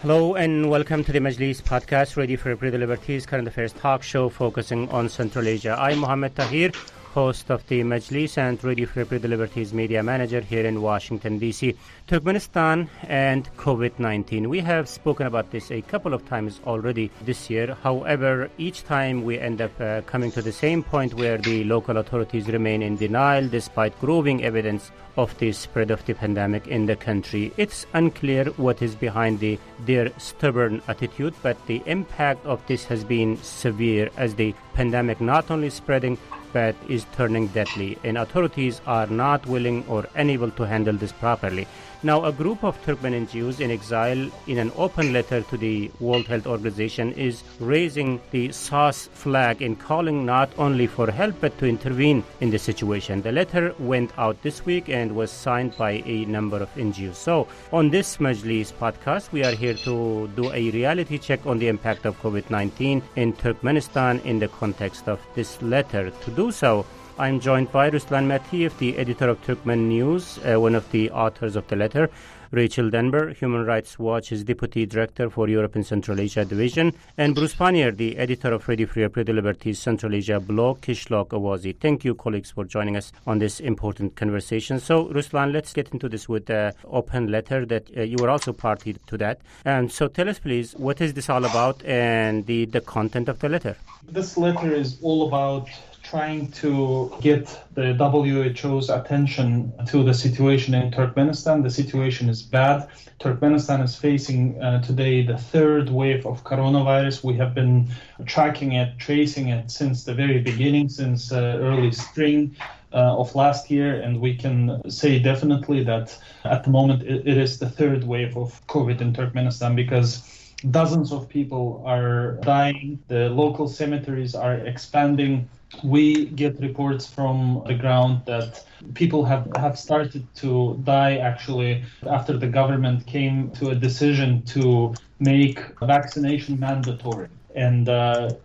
Hello and welcome to the Majlis Podcast, ready for Everyday Liberties, current affairs talk show focusing on Central Asia. I'm Mohammed Tahir, host of the Majlis and Radio for Everyday Liberties media manager here in Washington, D.C. Turkmenistan and COVID-19. We have spoken about this a couple of times already this year. However, each time we end up coming to the same point where the local authorities remain in denial despite growing evidence of the spread of the pandemic in the country. It's unclear what is behind their stubborn attitude, but the impact of this has been severe as the pandemic not only spreading but is turning deadly, and authorities are not willing or unable to handle this properly. Now, a group of Turkmen NGOs in exile, in an open letter to the World Health Organization, is raising the SARS flag and calling not only for help but to intervene in the situation. The letter went out this week and was signed by a number of NGOs. So, on this Majlis podcast, we are here to do a reality check on the impact of COVID-19 in Turkmenistan in the context of this letter. To do so, I'm joined by Ruslan Matiev, the editor of Turkmen News, one of the authors of the letter, Rachel Denber, Human Rights Watch's Deputy Director for Europe and Central Asia Division, and Bruce Pannier, the editor of Radio Free Everyday Liberties Central Asia blog, Kishlok Awazi. Thank you, colleagues, for joining us on this important conversation. So, Ruslan, let's get into this with the open letter that you were also party to that. And so tell us, please, what is this all about and the content of the letter? This letter is all about trying to get the WHO's attention to the situation in Turkmenistan. The situation is bad. Turkmenistan is facing today the third wave of coronavirus. We have been tracking it, tracing it since the very beginning, since early spring of last year, and we can say definitely that at the moment it is the third wave of COVID in Turkmenistan because dozens of people are dying. The local cemeteries are expanding. We get reports from the ground that people have started to die actually after the government came to a decision to make vaccination mandatory. And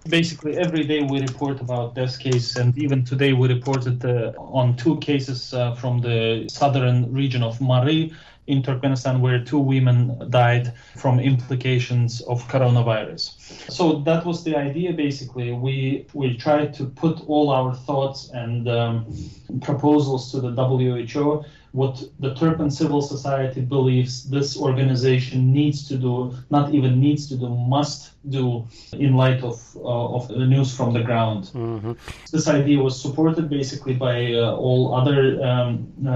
basically every day we report about this case, and even today we reported on two cases from the southern region of Mari in Turkmenistan, where two women died from implications of coronavirus. So that was the idea, basically. We tried to put all our thoughts and proposals to the WHO, what the Turkmen civil society believes this organization needs to do, not even needs to do, must do in light of the news from the ground. Mm-hmm. This idea was supported basically by all other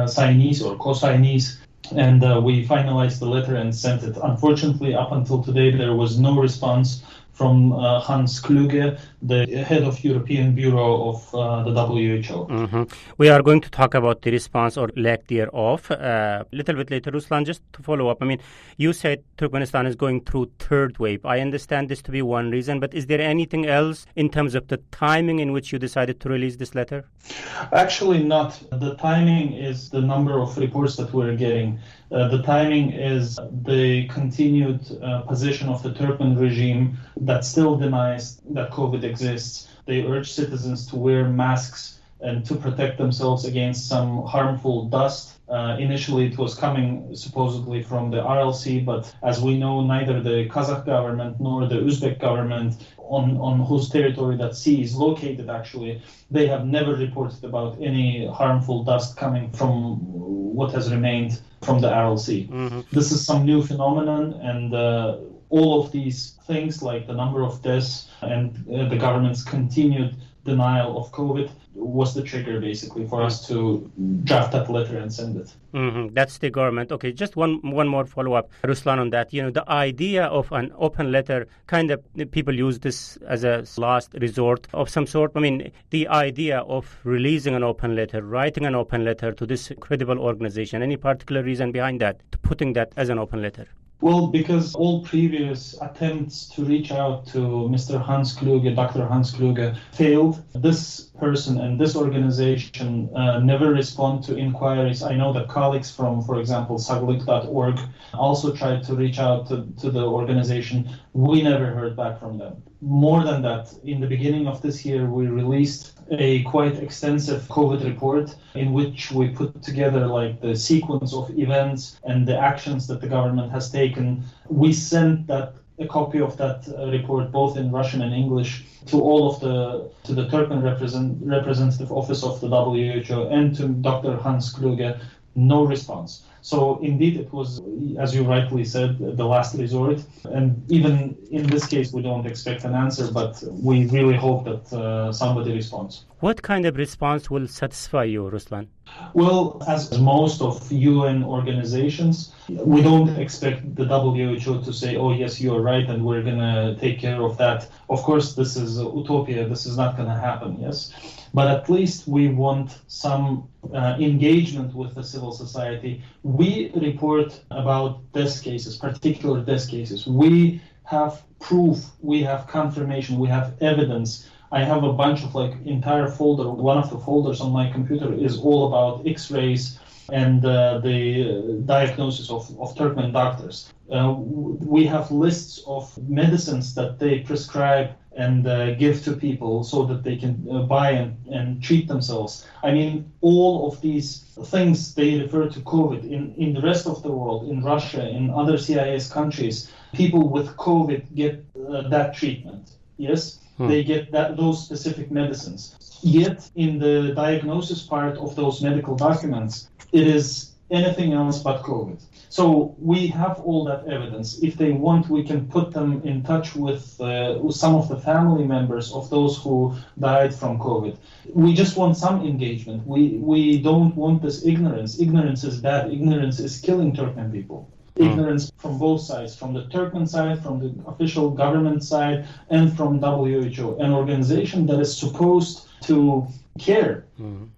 signees or co-signees. And we finalized the letter and sent it. Unfortunately, up until today, there was no response from Hans Kluge, the head of European Bureau of the WHO. Mm-hmm. We are going to talk about the response or lack thereof a little bit later. Ruslan, just to follow up, you said Turkmenistan is going through third wave. I understand this to be one reason, but is there anything else in terms of the timing in which you decided to release this letter? Actually not. The timing is the number of reports that we're getting. The timing is the continued position of the Turkmen regime that still denies that COVID exists. They urge citizens to wear masks and to protect themselves against some harmful dust. Initially, it was coming supposedly from the RLC, but as we know, neither the Kazakh government nor the Uzbek government, on whose territory that sea is located, actually, they have never reported about any harmful dust coming from what has remained from the RLC. Mm-hmm. This is some new phenomenon, and all of these things, like the number of deaths and the government's continued denial of COVID, was the trigger basically for us to draft that letter and send it. Mm-hmm. That's the government. Okay, just one more follow-up, Ruslan, on that. The idea of an open letter, kind of people use this as a last resort of some sort. The idea of releasing an open letter, writing an open letter to this credible organization, any particular reason behind that, to putting that as an open letter? Well, because all previous attempts to reach out to Mr. Hans Kluge, Dr. Hans Kluge, failed. This person and this organization never respond to inquiries. I know that colleagues from, for example, saglik.org also tried to reach out to the organization. We never heard back from them. More than that, in the beginning of this year, we released a quite extensive COVID report in which we put together like the sequence of events and the actions that the government has taken. We sent a copy of that report both in Russian and English to the Turkmen representative office of the WHO and to Dr. Hans Kluge. No response. So indeed, it was, as you rightly said, the last resort. And even in this case, we don't expect an answer, but we really hope that somebody responds. What kind of response will satisfy you, Ruslan? Well, as most of UN organizations, we don't expect the WHO to say, oh, yes, you're right, and we're going to take care of that. Of course, this is utopia. This is not going to happen, yes. But at least we want some engagement with the civil society. We report about death cases, particular death cases. We have proof, we have confirmation, we have evidence. I have a bunch of entire folder. One of the folders on my computer is all about X-rays and the diagnosis of Turkmen doctors. We have lists of medicines that they prescribe and give to people so that they can buy and treat themselves. I mean, all of these things, they refer to COVID. In the rest of the world, in Russia, in other CIS countries, people with COVID get that treatment, yes? They get those specific medicines. Yet, in the diagnosis part of those medical documents, it is anything else but COVID. So we have all that evidence. If they want, we can put them in touch with some of the family members of those who died from COVID. We just want some engagement. We don't want this ignorance. Ignorance is bad. Ignorance is killing Turkmen people. Ignorance from both sides, from the Turkmen side, from the official government side, and from WHO, an organization that is supposed to care.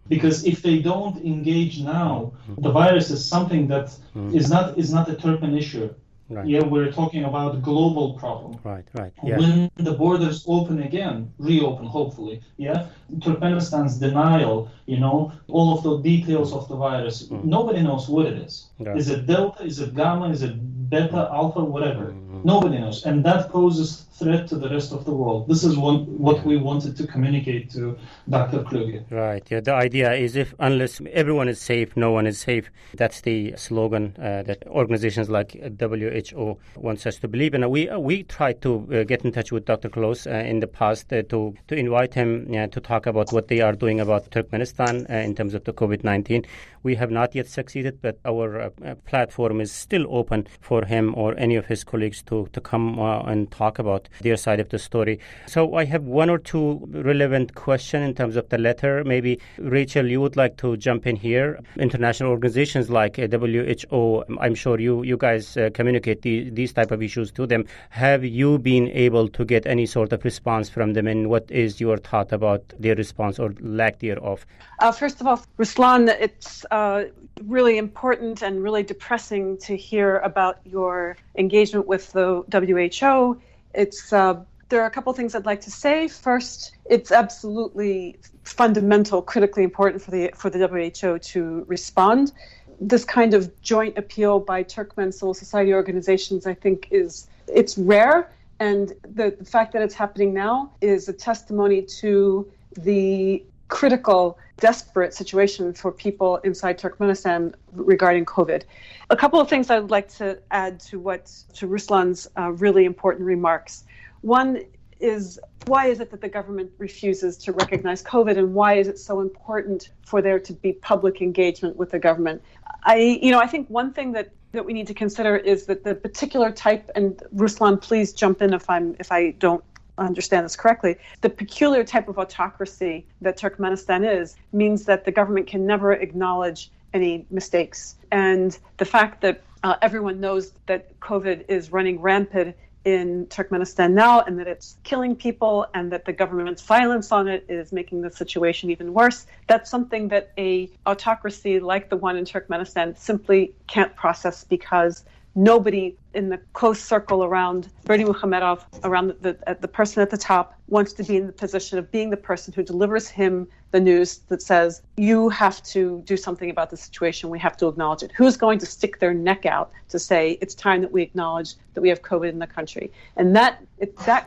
Because if they don't engage now, the virus is something that is not a Turkmen issue. Right. Yeah, we're talking about a global problem. Right. Yeah. When the borders reopen, hopefully, Turkmenistan's denial, all of the details of the virus, nobody knows what it is. Yeah. Is it Delta? Is it Gamma? Is it Beta, Alpha, whatever? Nobody knows. And that poses threat to the rest of the world. This is what we wanted to communicate to Dr. Kluge. Right. Yeah. The idea is unless everyone is safe, no one is safe. That's the slogan that organizations like WHO wants us to believe in. We tried to get in touch with Dr. Klose in the past to invite him to talk about what they are doing about Turkmenistan in terms of the COVID-19. We have not yet succeeded, but our platform is still open for him or any of his colleagues to come and talk about their side of the story. So I have one or two relevant questions in terms of the letter. Maybe, Rachel, you would like to jump in here. International organizations like WHO, I'm sure you guys communicate these type of issues to them. Have you been able to get any sort of response from them, and what is your thought about their response or lack thereof? First of all, Ruslan, it's really important and really depressing to hear about your engagement with the WHO. There are a couple of things I'd like to say. First, it's absolutely fundamental, critically important for the WHO to respond. This kind of joint appeal by Turkmen civil society organizations, I think, it's rare, and the fact that it's happening now is a testimony to the critical, desperate situation for people inside Turkmenistan regarding COVID. A couple of things I'd like to add to Ruslan's really important remarks. One is, why is it that the government refuses to recognize COVID, and why is it so important for there to be public engagement with the government? I think one thing that we need to consider is that the particular type, and Ruslan, please jump in if I don't understand this correctly, the peculiar type of autocracy that Turkmenistan is means that the government can never acknowledge any mistakes. And the fact that everyone knows that COVID is running rampant in Turkmenistan now, and that it's killing people, and that the government's violence on it is making the situation even worse, that's something that a autocracy like the one in Turkmenistan simply can't process, because nobody in the close circle around Bernie Muhamedov, around the person at the top, wants to be in the position of being the person who delivers him the news that says, you have to do something about the situation. We have to acknowledge it. Who's going to stick their neck out to say it's time that we acknowledge that we have COVID in the country? And that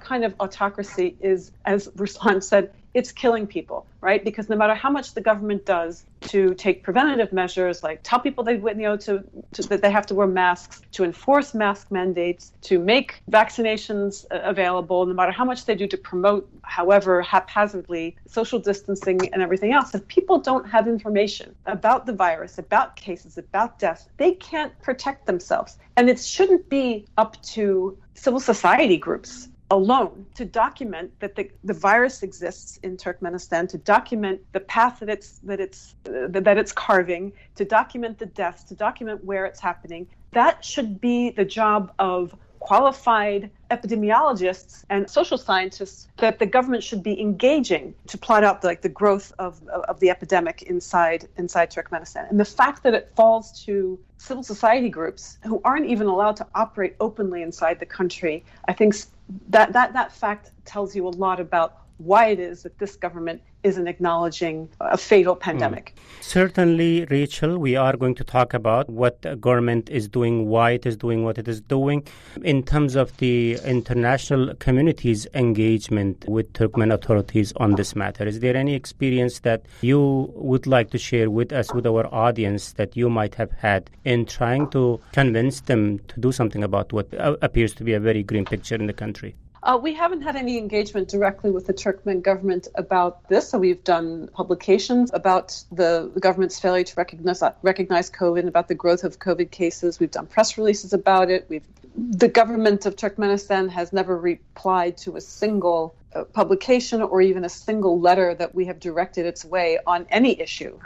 kind of autocracy is, as Ruslan said, it's killing people, right? Because no matter how much the government does to take preventative measures, like tell people that they have to wear masks, to enforce mask mandates, to make vaccinations available, no matter how much they do to promote, however haphazardly, social distancing and everything else, if people don't have information about the virus, about cases, about deaths, they can't protect themselves. And it shouldn't be up to civil society groups alone to document that the virus exists in Turkmenistan, to document the path that it's carving, to document the deaths, to document where it's happening. That should be the job of qualified epidemiologists and social scientists that the government should be engaging to plot out the growth of the epidemic inside Turkmenistan. And the fact that it falls to civil society groups who aren't even allowed to operate openly inside the country, I think that fact tells you a lot about why it is that this government isn't acknowledging a fatal pandemic. Certainly, Rachel, we are going to talk about what the government is doing, why it is doing what it is doing. In terms of the international community's engagement with Turkmen authorities on this matter, is there any experience that you would like to share with us, with our audience, that you might have had in trying to convince them to do something about what appears to be a very grim picture in the country? We haven't had any engagement directly with the Turkmen government about this. So we've done publications about the government's failure to recognize COVID and about the growth of COVID cases. We've done press releases about it. The government of Turkmenistan has never replied to a single publication or even a single letter that we have directed its way on any issue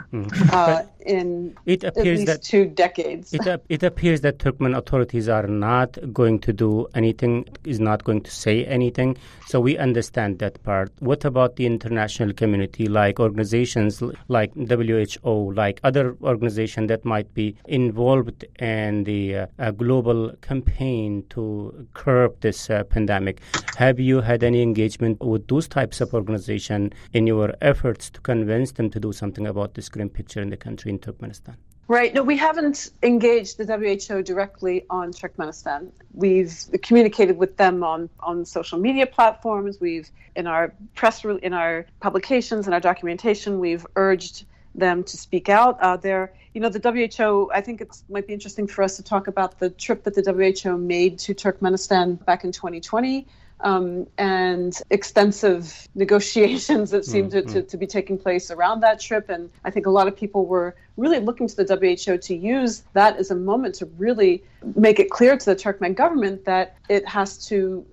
in at least 2 decades. It appears that Turkmen authorities are not going to do anything, is not going to say anything. So we understand that part. What about the international community, like organizations like WHO, like other organizations that might be involved in the global campaign to curb this pandemic? Have you had any engagement with those types of organizations in your efforts to convince them to do something about this grim picture in the country, in Turkmenistan? Right. No, we haven't engaged the WHO directly on Turkmenistan. We've communicated with them on social media platforms. In our publications and our documentation, we've urged them to speak out. The WHO, I think it might be interesting for us to talk about the trip that the WHO made to Turkmenistan back in 2020. And extensive negotiations that seemed to be taking place around that trip. And I think a lot of people were really looking to the WHO to use that as a moment to really make it clear to the Turkmen government that it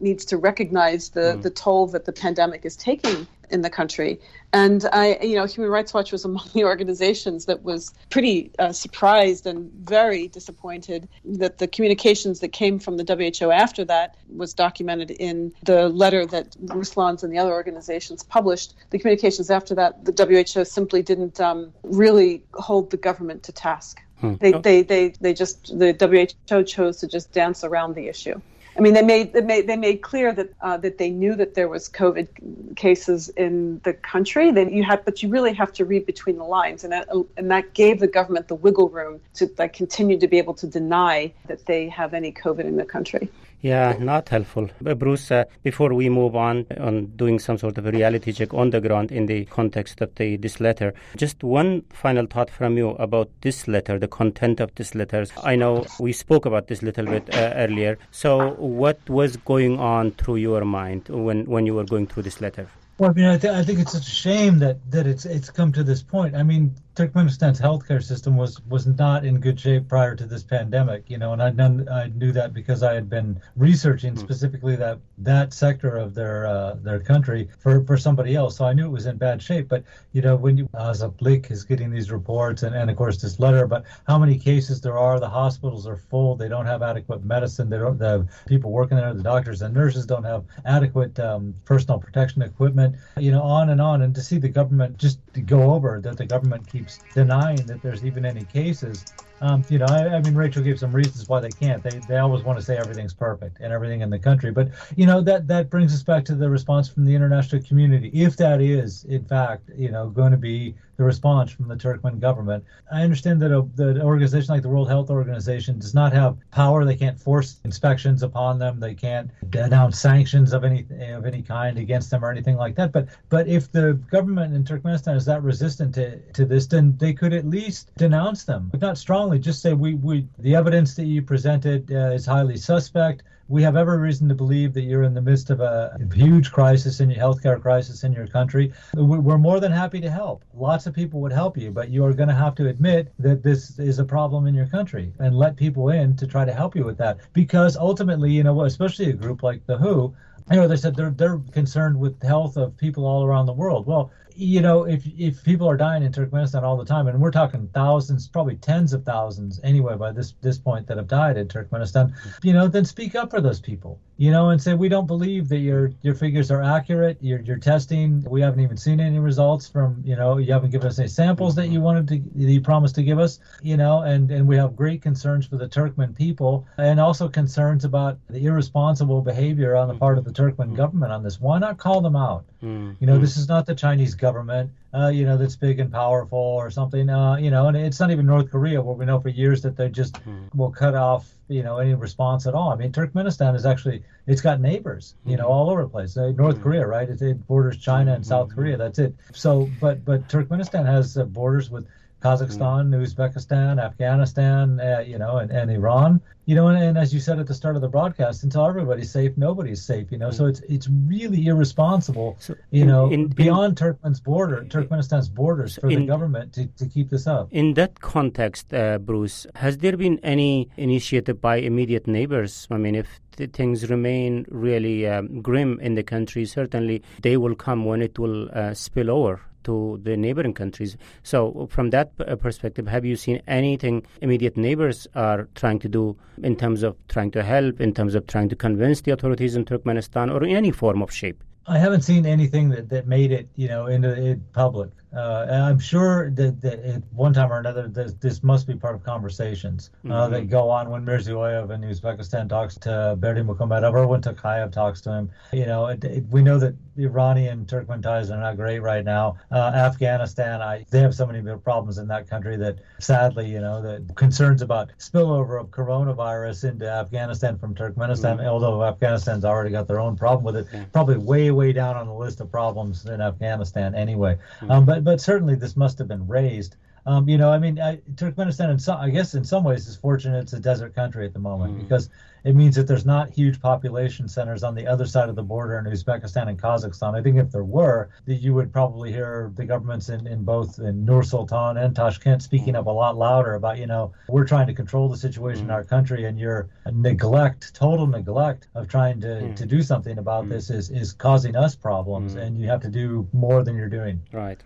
needs to recognize the toll that the pandemic is taking in the country. And Human Rights Watch was among the organizations that was pretty surprised and very disappointed that the communications that came from the WHO after that was documented in the letter that Ruslan's and the other organizations published. The communications after that, the WHO simply didn't really hold the government to task. The WHO chose to just dance around the issue. I mean, they made clear that they knew that there was COVID cases in the country. But you really have to read between the lines, and that gave the government the wiggle room to continue to be able to deny that they have any COVID in the country. Yeah, not helpful. Bruce, before we move on doing some sort of a reality check on the ground in the context of this letter, just one final thought from you about this letter, the content of this letter. I know we spoke about this a little bit earlier. So what was going on through your mind when you were going through this letter? Well, I mean, I think it's such a shame that it's come to this point. I mean, Turkmenistan's healthcare system was not in good shape prior to this pandemic, and I knew that because I had been researching specifically that sector of their country for somebody else. So I knew it was in bad shape. But when Azaplik is getting these reports and of course this letter about how many cases there are, the hospitals are full, they don't have adequate medicine, the people working there, the doctors and nurses don't have adequate personal protection equipment, on, and to see the government just go over that, the government keeps denying that there's even any cases. I mean, Rachel gave some reasons why they can't. They always want to say everything's perfect and everything in the country. But, that brings us back to the response from the international community. If that is, in fact, going to be the response from the Turkmen government. I understand that the organization like the World Health Organization does not have power. They can't force inspections upon them. They can't announce sanctions of any kind against them or anything like that. But if the government in Turkmenistan is that resistant to this, then they could at least denounce them, but not strongly. Just say the evidence that you presented is highly suspect. We have every reason to believe that you're in the midst of a huge crisis in your healthcare crisis in your country. We're more than happy to help. Lots of people would help you, but you are going to have to admit that this is a problem in your country and let people in to try to help you with that. Because ultimately, especially a group like the WHO, they said they're concerned with the health of people all around the world. Well, if people are dying in Turkmenistan all the time, and we're talking thousands, probably tens of thousands anyway by this point that have died in Turkmenistan, then speak up for those people, and say, we don't believe that your figures are accurate. Your testing, we haven't even seen any results from, you haven't given us any samples that you promised to give us, and we have great concerns for the Turkmen people and also concerns about the irresponsible behavior on the part of the Turkmen government on this. Why not call them out? This is not the Chinese government, that's big and powerful or something, and it's not even North Korea, where we know for years that they just will cut off, any response at all. I mean, Turkmenistan is it's got neighbors, all over the place. North Korea, right? It borders China and South Korea. That's it. So, but Turkmenistan has borders with Kazakhstan, Uzbekistan, Afghanistan, and Iran, and as you said at the start of the broadcast, until everybody's safe, nobody's safe, so it's really irresponsible, beyond Turkmenistan's borders for the government to keep this up. In that context, Bruce, has there been any initiative by immediate neighbors? I mean, if things remain really grim in the country, certainly they will come when it will spill over to the neighboring countries. So from that perspective, have you seen anything immediate neighbors are trying to do in terms of trying to help, in terms of trying to convince the authorities in Turkmenistan, or in any form of shape? I haven't seen anything that made it, into public. And I'm sure that at one time or another, this must be part of conversations that go on when Mirziyoyev in Uzbekistan talks to Berdi Mukhomedov, or when Tokayev talks to him. We know that the Iranian Turkmen ties are not great right now. Afghanistan, they have so many problems in that country that sadly, the concerns about spillover of coronavirus into Afghanistan from Turkmenistan, although Afghanistan's already got their own problem with it, probably way down on the list of problems in Afghanistan anyway. But certainly this must have been raised. Turkmenistan, I guess in some ways, is fortunate it's a desert country at the moment, because it means that there's not huge population centers on the other side of the border in Uzbekistan and Kazakhstan. I think if there were, that you would probably hear the governments in both in Nur Sultan and Tashkent speaking up a lot louder about, we're trying to control the situation in our country, and your total neglect of trying to do something about this is causing us problems, and you have to do more than you're doing. Right.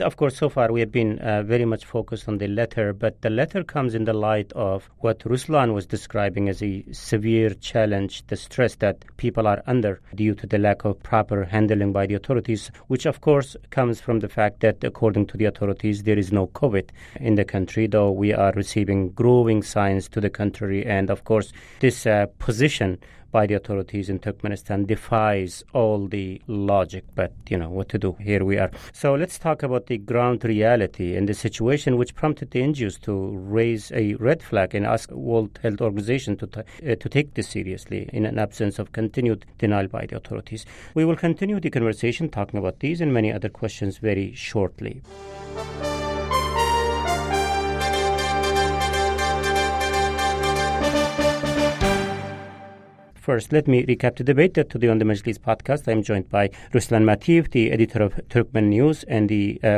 Of course, so far we have been very much focused on the letter, but the letter comes in the light of what Ruslan was describing as a severe challenge, the stress that people are under due to the lack of proper handling by the authorities, which of course comes from the fact that according to the authorities there is no COVID in the country, though we are receiving growing signs to the contrary. And of course this position by the authorities in Turkmenistan defies all the logic, but what to do, here we are. So let's talk about the ground reality and the situation which prompted the NGOs to raise a red flag and ask World Health Organization to take this seriously in an absence of continued denial by the authorities. We will continue the conversation talking about these and many other questions very shortly. First, let me recap the debate that today on the Majlis Podcast. I'm joined by Ruslan Mativ, the editor of Turkmen News and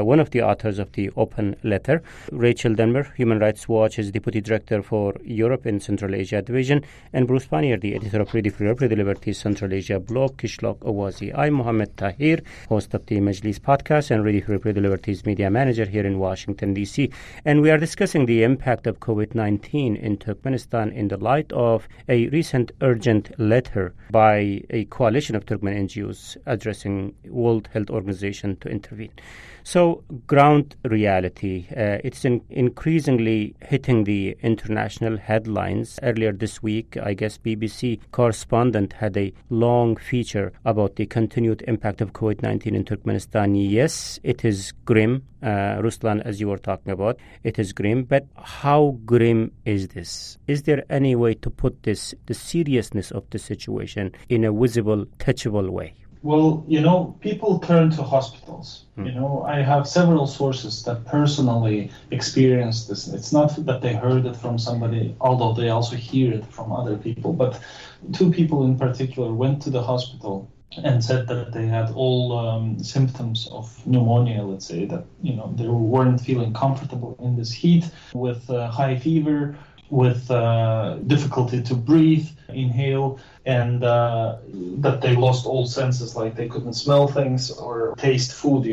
one of the authors of the open letter. Rachel Denver, Human Rights Watch, is Deputy Director for Europe and Central Asia Division. And Bruce Pannier, the editor of Ready for Ready Liberties Central Asia blog, Kishlok Awazi. I'm Mohammed Tahir, host of the Majlis Podcast and Ready for Ready Liberties media manager here in Washington, D.C. And we are discussing the impact of COVID-19 in Turkmenistan in the light of a recent urgent letter by a coalition of Turkmen NGOs addressing World Health Organization to intervene. So, ground reality, it's increasingly hitting the international headlines. Earlier this week, I guess BBC correspondent had a long feature about the continued impact of COVID-19 in Turkmenistan. Yes, it is grim, Ruslan, as you were talking about. It is grim, but how grim is this? Is there any way to put the seriousness of the situation in a visible, touchable way? Well, people turn to hospitals. I have several sources that personally experienced this. It's not that they heard it from somebody, although they also hear it from other people. But two people in particular went to the hospital and said that they had all symptoms of pneumonia, let's say, that, they weren't feeling comfortable in this heat, with high fever, with difficulty to breathe, inhale, and that they lost all senses, like they couldn't smell things or taste food,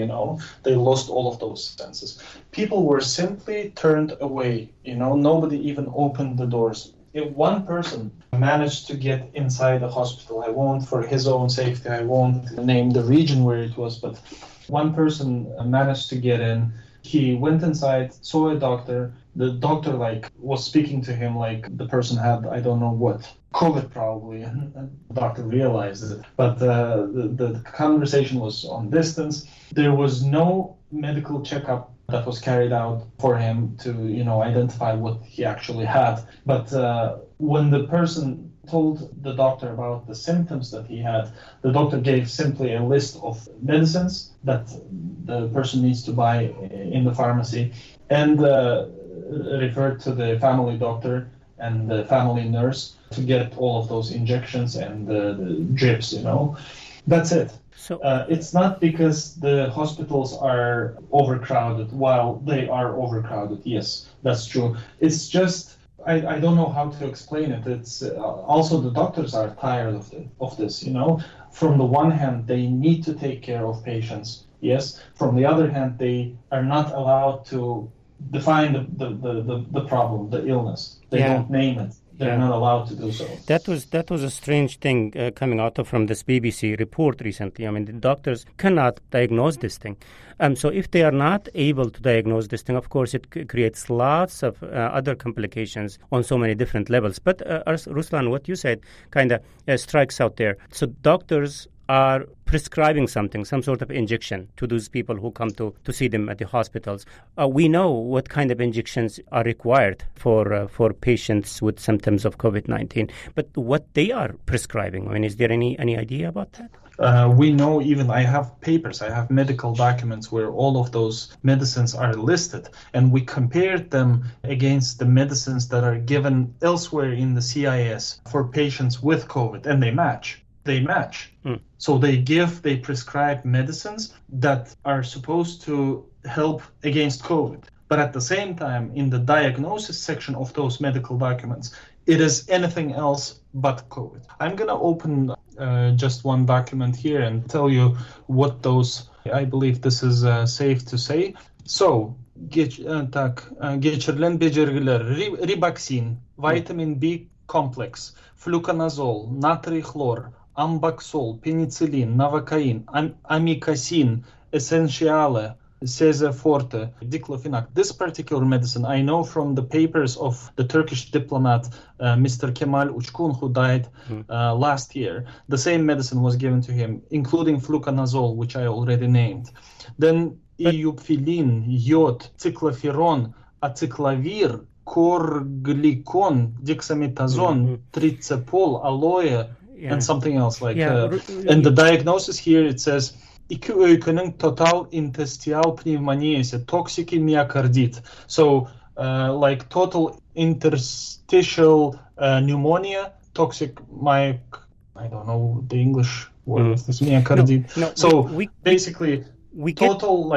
They lost all of those senses. People were simply turned away, Nobody even opened the doors. If one person managed to get inside the hospital, for his own safety, I won't name the region where it was, but one person managed to get in. He went inside, saw a doctor. The doctor was speaking to him like the person had, I don't know what, COVID probably, and the doctor realized it. But the conversation was on distance. There was no medical checkup that was carried out for him to, identify what he actually had. But when the person told the doctor about the symptoms that he had, the doctor gave simply a list of medicines that the person needs to buy in the pharmacy, and referred to the family doctor and the family nurse to get all of those injections and the drips, That's it. So it's not because the hospitals are overcrowded. While they are overcrowded, yes, that's true. It's just, I don't know how to explain it. It's also the doctors are tired of this, From the one hand, they need to take care of patients, yes. From the other hand, they are not allowed to define the problem, the illness. They don't name it. They're not allowed to do so. That was a strange thing coming out from this BBC report recently. I mean, the doctors cannot diagnose this thing. So if they are not able to diagnose this thing, of course, it creates lots of other complications on so many different levels. But Ruslan, what you said kind of strikes out there. So doctors are prescribing something, some sort of injection to those people who come to see them at the hospitals. We know what kind of injections are required for patients with symptoms of COVID-19, but what they are prescribing, I mean, is there any idea about that? We know, even I have papers, I have medical documents where all of those medicines are listed, and we compared them against the medicines that are given elsewhere in the CIS for patients with COVID, and they match. So they prescribe medicines that are supposed to help against COVID. But at the same time, in the diagnosis section of those medical documents, it is anything else but COVID. I'm going to open just one document here and tell you what those, I believe this is safe to say. So, geçirilen beceriler, ribaxin, vitamin B complex, fluconazole, natri chlor, ambaxol, penicillin, navacain, amikacin, essentiale, Cese Forte, diclofenac. This particular medicine, I know from the papers of the Turkish diplomat, Mr. Kemal Uçkun, who died last year. The same medicine was given to him, including fluconazole, which I already named. Then iupfilin, iod, cycloferon, aciclovir, corglicon, dexamethasone, trizepol, aloe, and something else like and the diagnosis here, it says iki öykünün total interstitial pneumoniyası, toxic myocardit. So like total interstitial pneumonia, toxic I don't know the English word of this myocardit. Basically we total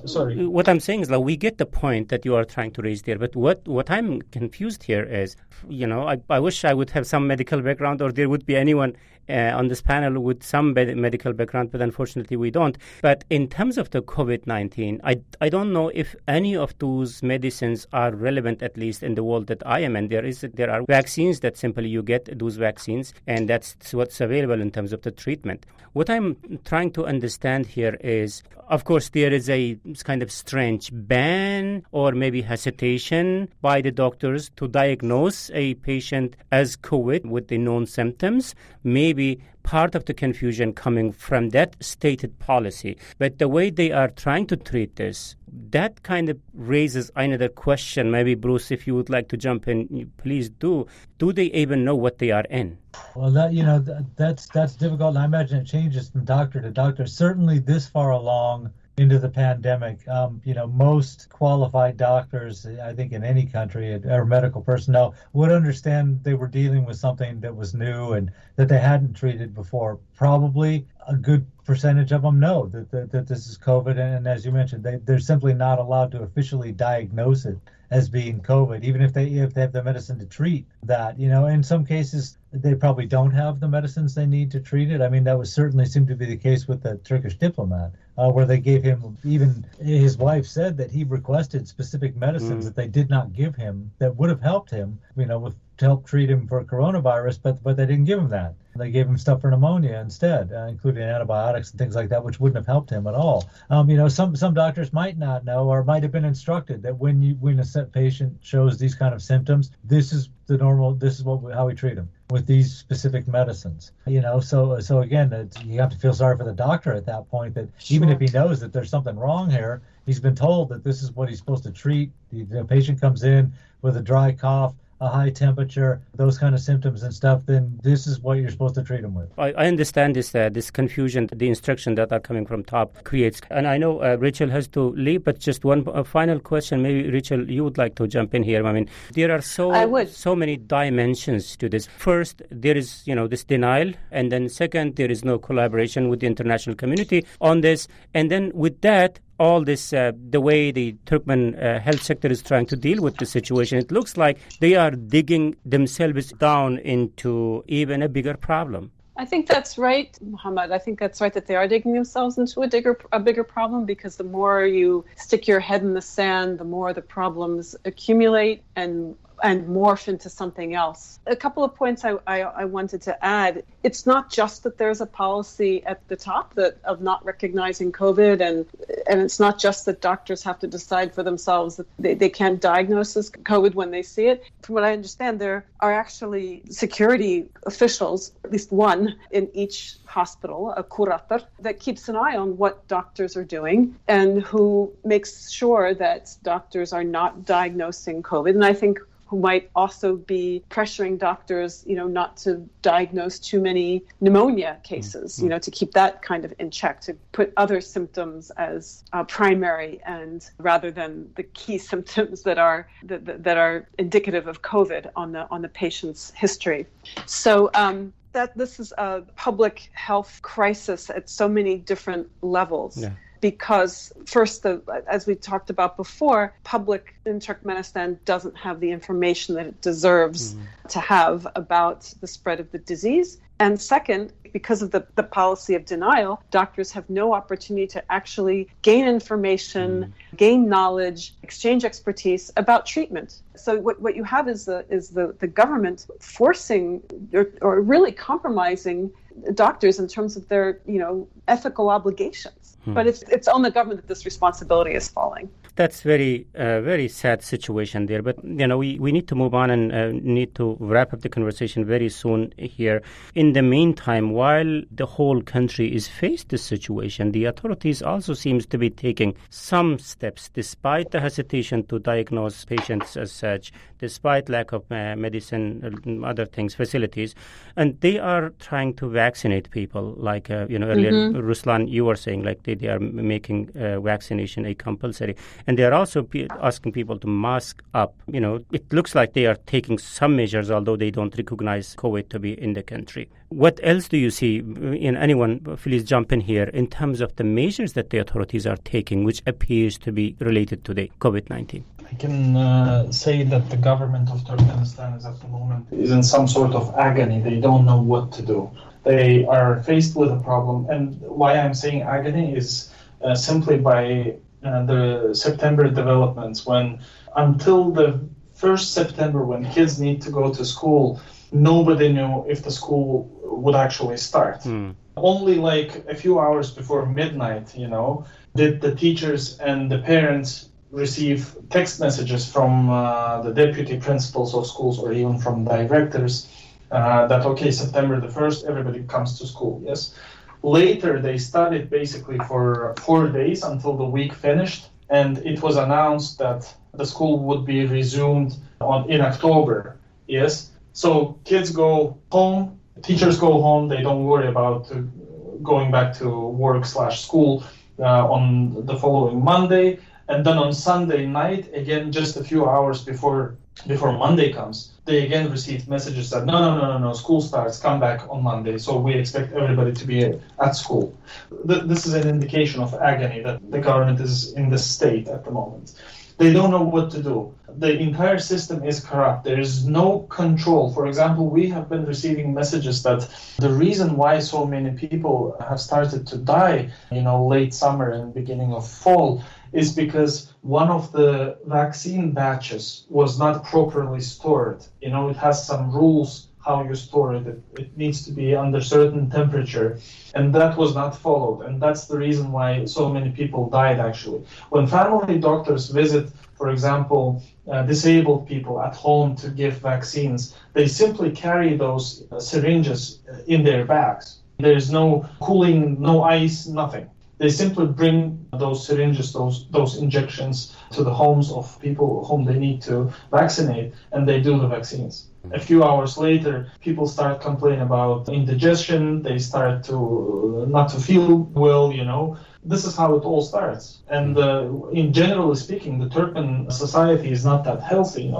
sorry. What I'm saying is that we get the point that you are trying to raise there, but what I'm confused here is, I wish I would have some medical background, or there would be anyone on this panel with some medical background, but unfortunately we don't. But in terms of the COVID-19, I don't know if any of those medicines are relevant, at least in the world that I am in. There are vaccines that simply you get those vaccines, and that's what's available in terms of the treatment. What I'm trying to understand here is, of course, there is a kind of strange ban or maybe hesitation by the doctors to diagnose a patient as COVID with the known symptoms. Maybe part of the confusion coming from that stated policy. But the way they are trying to treat this, that kind of raises another question. Maybe, Bruce, if you would like to jump in, please do. Do they even know what they are in? Well, that's difficult. And I imagine it changes from doctor to doctor. Certainly this far along into the pandemic, most qualified doctors, I think in any country, or medical personnel, would understand they were dealing with something that was new and that they hadn't treated before. Probably a good percentage of them know that this is COVID, and as you mentioned, they're simply not allowed to officially diagnose it as being COVID, even if they have the medicine to treat that. In some cases, they probably don't have the medicines they need to treat it. I mean, that would certainly seem to be the case with the Turkish diplomat, where they gave him, even his wife said that he requested specific medicines that they did not give him that would have helped him, to help treat him for coronavirus, but they didn't give him that. They gave him stuff for pneumonia instead, including antibiotics and things like that, which wouldn't have helped him at all. Some doctors might not know or might have been instructed that when a patient shows these kind of symptoms, this is how we treat them with these specific medicines. So again, you have to feel sorry for the doctor at that point, that even if he knows that there's something wrong here, he's been told that this is what he's supposed to treat. The patient comes in with a dry cough, a high temperature, those kind of symptoms and stuff, then this is what you're supposed to treat them with. I understand this confusion, the instruction that are coming from top creates. And I know Rachel has to leave, but just one final question. Maybe, Rachel, you would like to jump in here. I mean, there are so many dimensions to this. First, there is, this denial. And then second, there is no collaboration with the international community on this. And then with that, all this, the way the Turkmen health sector is trying to deal with the situation, it looks like they are digging themselves down into even a bigger problem. I think that's right, Muhammad. I think that's right that they are digging themselves into a bigger problem, because the more you stick your head in the sand, the more the problems accumulate and morph into something else. A couple of points I wanted to add. It's not just that there's a policy at the top of not recognizing COVID, and it's not just that doctors have to decide for themselves that they can't diagnose this COVID when they see it. From what I understand, there are actually security officials, at least one in each hospital, a curator, that keeps an eye on what doctors are doing and who makes sure that doctors are not diagnosing COVID. And I think who might also be pressuring doctors, not to diagnose too many pneumonia cases, to keep that kind of in check, to put other symptoms as primary, and rather than the key symptoms that are indicative of COVID on the patient's history. So that this is a public health crisis at so many different levels. Yeah. Because first, as we talked about before, public in Turkmenistan doesn't have the information that it deserves to have about the spread of the disease. And second, because of the policy of denial, doctors have no opportunity to actually gain information, gain knowledge, exchange expertise about treatment. So what you have is the government forcing or really compromising doctors in terms of their ethical obligations. But it's on the government that this responsibility is falling. That's very sad situation there. But, we need to move on and need to wrap up the conversation very soon here. In the meantime, while the whole country is faced this situation, the authorities also seems to be taking some steps, despite the hesitation to diagnose patients as such, despite lack of medicine, other things, facilities. And they are trying to vaccinate people, like, earlier, Ruslan, you were saying, like, they are making vaccination a compulsory. And they are also asking people to mask up. It looks like they are taking some measures, although they don't recognize COVID to be in the country. What else do you see? Anyone, please jump in here, in terms of the measures that the authorities are taking, which appears to be related to the COVID-19? I can say that the government of Turkmenistan is at the moment is in some sort of agony. They don't know what to do. They are faced with a problem. And why I'm saying agony is simply by the September developments, when until the 1st September, when kids need to go to school, nobody knew if the school would actually start. only like a few hours before midnight, did the teachers and the parents receive text messages from the deputy principals of schools or even from directors that, okay, September the 1st, everybody comes to school, yes? Later, they studied basically for 4 days until the week finished, and it was announced that the school would be resumed in October, yes? So kids go home, teachers go home, they don't worry about going back to work/school on the following Monday. And then on Sunday night, again, just a few hours before Monday comes, they again received messages that no, school starts, come back on Monday. So we expect everybody to be at school. This is an indication of agony that the government is in this state at the moment. They don't know what to do. The entire system is corrupt. There is no control. For example, we have been receiving messages that the reason why so many people have started to die, late summer and beginning of fall, is because one of the vaccine batches was not properly stored. It has some rules how you store it. It needs to be under certain temperature, and that was not followed. And that's the reason why so many people died, actually. When family doctors visit, for example, disabled people at home to give vaccines, they simply carry those syringes in their bags. There's no cooling, no ice, nothing. They simply bring those syringes, those injections to the homes of people whom they need to vaccinate, and they do the vaccines. A few hours later, people start complaining about indigestion, they start to not to feel well, This is how it all starts. And in generally speaking, the Turkmen society is not that healthy,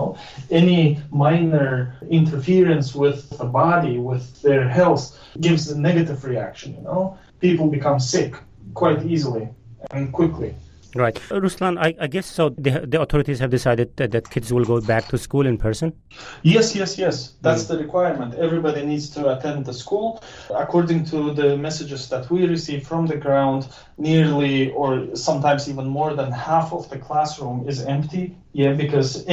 Any minor interference with the body, with their health, gives a negative reaction, People become sick quite easily and quickly. Right. Ruslan, I guess so the authorities have decided that kids will go back to school in person? Yes. That's the requirement. Everybody needs to attend the school. According to the messages that we receive from the ground, nearly or sometimes even more than half of the classroom is empty. Yeah, because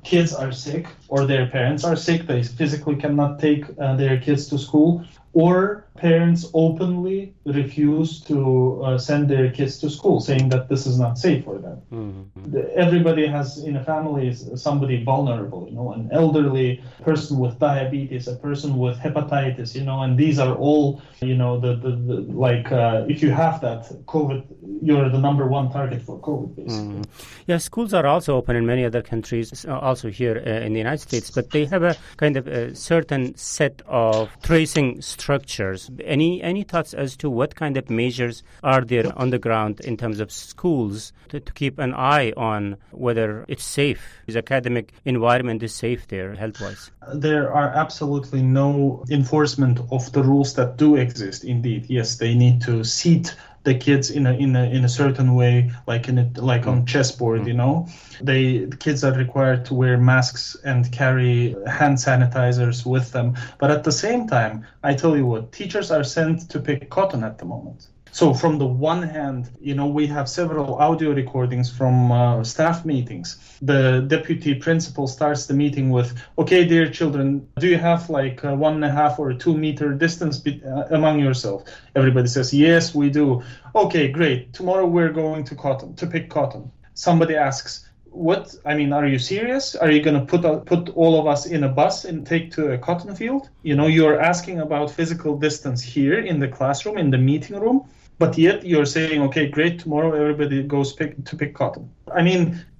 kids are sick or their parents are sick. They physically cannot take their kids to school. Or parents openly refuse to send their kids to school, saying that this is not safe for them. Mm-hmm. Everybody has in a family somebody vulnerable, an elderly person with diabetes, a person with hepatitis, and these are all, if you have that COVID, you're the number one target for COVID, basically. Mm. Yeah, schools are also open in many other countries, also here in the United States, but they have a kind of a certain set of tracing structures. Any thoughts as to what kind of measures are there on the ground in terms of schools to keep an eye on whether it's safe, his academic environment is safe there health-wise? There are absolutely no enforcement of the rules that do exist. Indeed, yes, they need to seat the kids in a certain way, like on chessboard, The kids are required to wear masks and carry hand sanitizers with them. But at the same time, I tell you what, teachers are sent to pick cotton at the moment. So from the one hand, we have several audio recordings from staff meetings. The deputy principal starts the meeting with, okay, dear children, do you have 1.5 or 2 meter distance among yourself? Everybody says, yes, we do. Okay, great. Tomorrow we're going to pick cotton. Somebody asks, what? Are you serious? Are you going to put all of us in a bus and take to a cotton field? You're asking about physical distance here in the classroom, in the meeting room. But yet you're saying, okay, great, tomorrow everybody goes to pick cotton.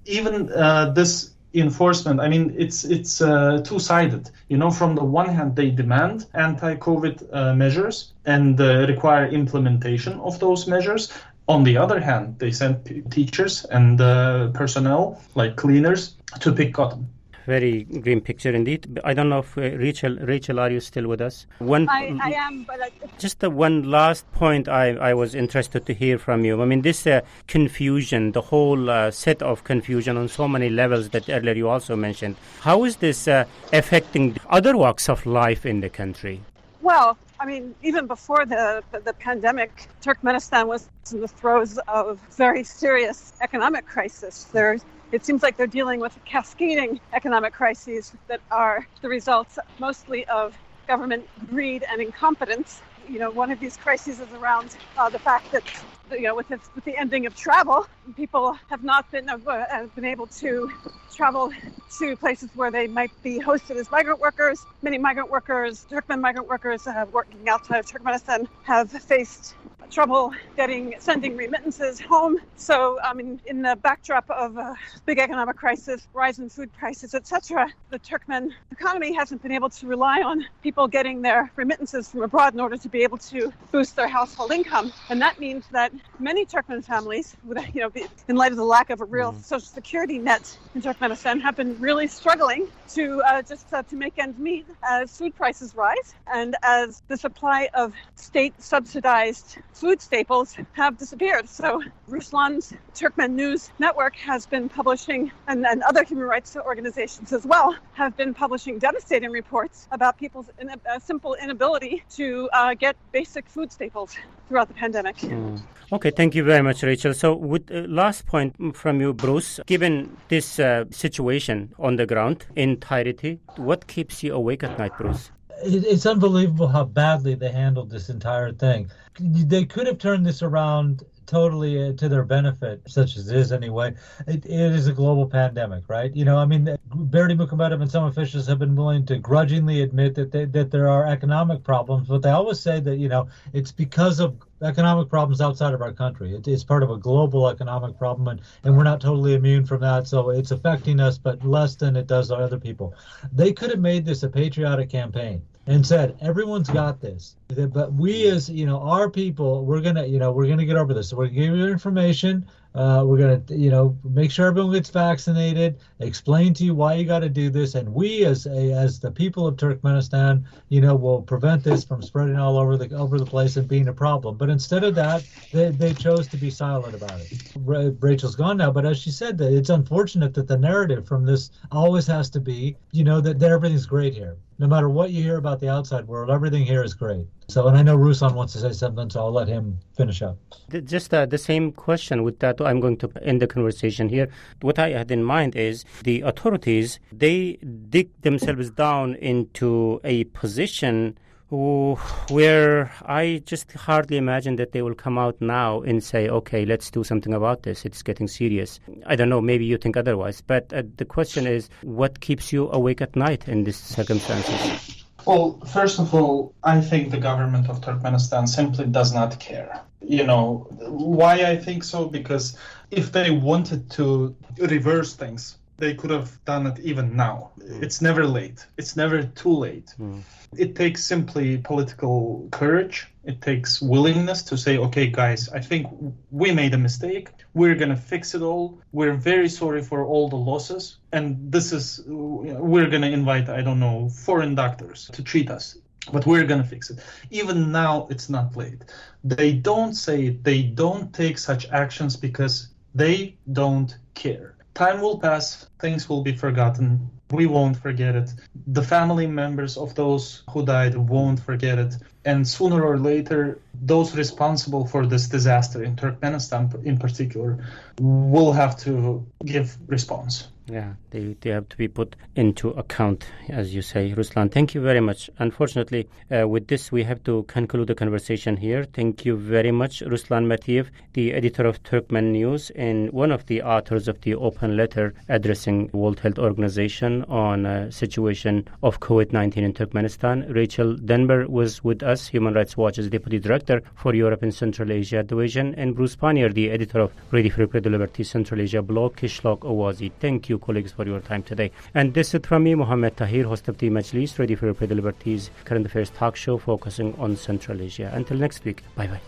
Even this enforcement, it's two-sided. From the one hand, they demand anti-COVID measures and require implementation of those measures. On the other hand, they send teachers and personnel, like cleaners, to pick cotton. Very grim picture indeed. I don't know if Rachel, are you still with us? I am, but just the one last point I was interested to hear from you. This confusion, the whole set of confusion on so many levels that earlier you also mentioned. How is this affecting other walks of life in the country? Well, even before the pandemic, Turkmenistan was in the throes of very serious economic crisis. It seems like they're dealing with cascading economic crises that are the results mostly of government greed and incompetence. one of these crises is around the fact that, with the ending of travel, people have not been able to travel to places where they might be hosted as migrant workers. Many migrant workers, Turkmen migrant workers working outside of Turkmenistan, have faced trouble sending remittances home. So, in the backdrop of a big economic crisis, rise in food prices, etc., the Turkmen economy hasn't been able to rely on people getting their remittances from abroad in order to be able to boost their household income. And that means that many Turkmen families, in light of the lack of a real social security net in Turkmenistan, have been really struggling to make ends meet as food prices rise and as the supply of state-subsidized food staples have disappeared. So Ruslan's Turkmen News Network has been publishing, and other human rights organizations as well, have been publishing devastating reports about people's simple inability to get basic food staples throughout the pandemic. Okay, thank you very much, Rachel. So with last point from you, Bruce, given this situation on the ground in entirety, what keeps you awake at night, Bruce? It's unbelievable how badly they handled this entire thing. They could have turned this around totally to their benefit, such as it is anyway. It is a global pandemic, right? Berdi Mukhamadev and some officials have been willing to grudgingly admit that there are economic problems, but they always say that, it's because of economic problems outside of our country. It's part of a global economic problem, and we're not totally immune from that, so it's affecting us, but less than it does other people. They could have made this a patriotic campaign and said, everyone's got this, but we as, our people, we're gonna get over this. So we're gonna give you information. We're gonna, make sure everyone gets vaccinated, explain to you why you got to do this, and we as the people of Turkmenistan, will prevent this from spreading all over the place and being a problem. But instead of that, they chose to be silent about it. Rachel's gone now, but as she said, that it's unfortunate that the narrative from this always has to be, that everything's great here. No matter what you hear about the outside world, everything here is great. So, and I know Ruslan wants to say something, so I'll let him finish up. Just the same question with that, I'm going to end the conversation here. What I had in mind is the authorities, they dig themselves down into a position where I just hardly imagine that they will come out now and say, okay, let's do something about this. It's getting serious. I don't know, maybe you think otherwise. But the question is, what keeps you awake at night in these circumstances? Well, first of all, I think the government of Turkmenistan simply does not care. Why I think so? Because if they wanted to reverse things, they could have done it even now. It's never late. It's never too late. It takes simply political courage. It takes willingness to say, okay, guys, I think we made a mistake. We're going to fix it all. We're very sorry for all the losses. And we're going to invite, foreign doctors to treat us. But we're going to fix it. Even now, it's not late. They don't say it. They don't take such actions because they don't care. Time will pass, things will be forgotten. We won't forget it. The family members of those who died won't forget it. And sooner or later, those responsible for this disaster in Turkmenistan in particular will have to give response. Yeah, they have to be put into account, as you say. Ruslan, thank you very much. Unfortunately, with this, we have to conclude the conversation here. Thank you very much, Ruslan Matiev, the editor of Turkmen News and one of the authors of the open letter addressing World Health Organization on situation of COVID-19 in Turkmenistan. Rachel Denber was with us, Human Rights Watch's Deputy Director for Europe and Central Asia Division, and Bruce Pannier, the editor of Radio Free Press Liberty Central Asia blog, Kishlok Awazi. Thank you, colleagues, for your time today. And this is from me, Mohammed Tahir, host of the Majlis, Radio Free Press Liberty's current affairs talk show focusing on Central Asia. Until next week, bye-bye.